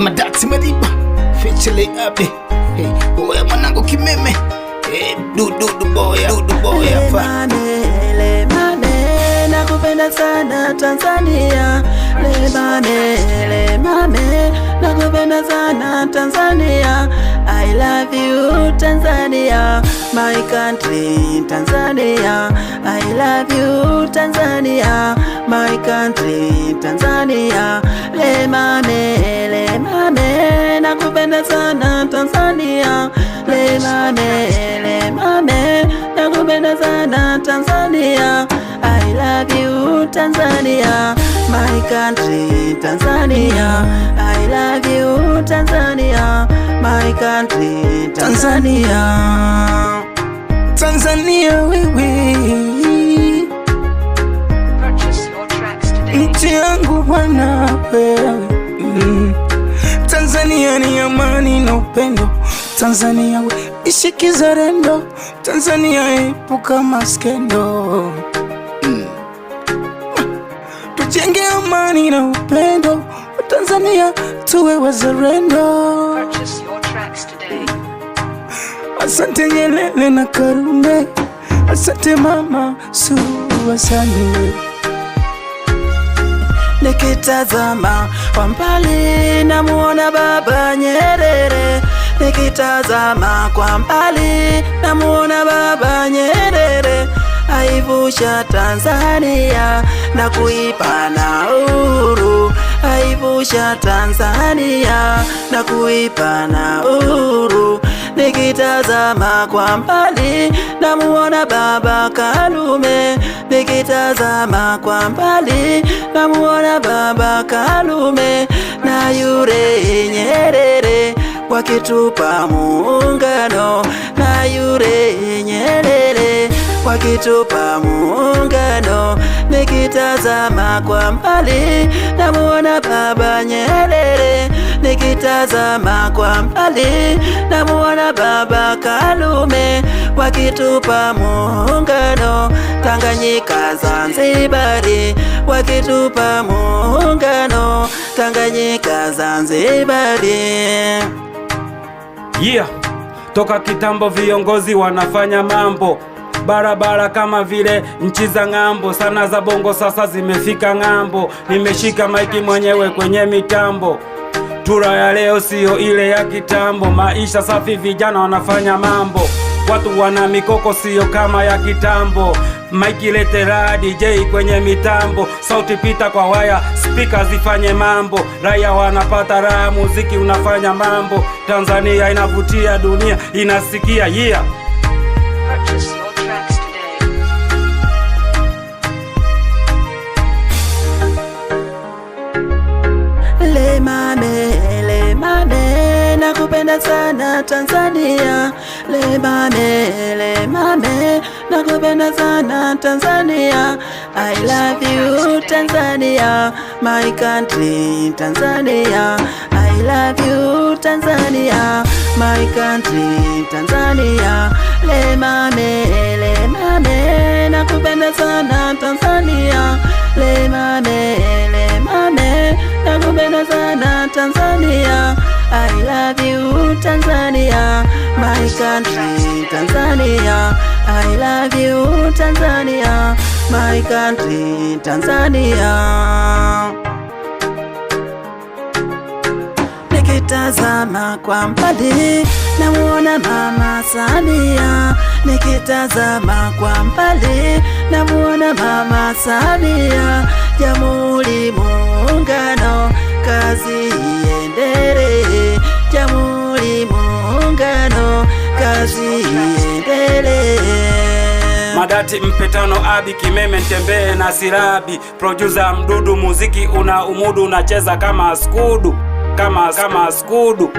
Madaxi Madiba Fechele Abdi. Hey, oya mwanangu Kimeme. Hey, dudu boya hapa. Le mame, nakupenda sana Tanzania. Le mame, nakupenda sana Tanzania. I love you Tanzania, my country Tanzania. I love you Tanzania, my country Tanzania. Le mame, nakupenda sana Tanzania. Le mame, nakupenda sana Tanzania. I love you Tanzania, my country Tanzania. I love you Tanzania, my country Tanzania. Tanzania wewe, nchi yangu bwana wewe. Tanzania ni amani na upendo. Tanzania we ishi kizalendo. Tanzania epuka maskendo. Tujenge amani na upendo. Tanzania tuwe wazalendo. Asante Nyerere na Karume. Asante Mama Suluhu Hassan. Nikitazama kwa mbali namuona Baba Nyerere. Nikitazama kwa mbali namuona Baba Nyerere. Aivusha Tanzania na kuipa na uhuru. Aivusha Tanzania na kuipa na uhuru. Nikitazama kwa mbali namuona Baba Karume. Nikitazama kwa mbali namuona Baba Karume na yule Nyerere wakitupa muungano. Na yule Nyerere wakitupa muungano. Nikitazama kwa mbali namuona Baba Nyerere. Nikitazama kwa mbali namuona Baba Karume wakitupa muungano. Tanganyika Zanzibari wakitupa muungano. Tanganyika Zanzibari. Yeah, toka kitambo viongozi wanafanya mambo barabara kama vile nchi za ng'ambo. Sana za bongo sasa zimefika ng'ambo. Nimeshika maiki mwenyewe kwenye mitambo. Tura ya leo sio ile ya kitambo. Maisha safi, vijana wanafanya mambo. Watu wana mikoko sio kama ya kitambo. Maiki letera DJ kwenye mitambo. Sauti pita kwa waya, speaker zifanye mambo. Raia wanapata raha, muziki unafanya mambo. Tanzania inavutia, dunia inasikia. Yeah. Le mame, nakupenda sana Tanzania. Le mame, nakupenda sana Tanzania. I love you Tanzania, my country Tanzania. I love you Tanzania, my country Tanzania. Le mame, nakupenda sana Tanzania. Le mame, nakupenda sana Tanzania. I love you Tanzania, my country Tanzania. I love you Tanzania, my country Tanzania. Nikitazama kwa mbali namuona Mama Samia. Nikitazama kwa mbali namuona Mama Samia. Jamhuri muungano, kazi iendelee. Jamhuri muungano, kazi iendelee. Madati mpetano Abi Kimeme Ntembee na Sirabi. Producer Mdudu, muziki una umudu, unacheza kama skudu. Kama skudu.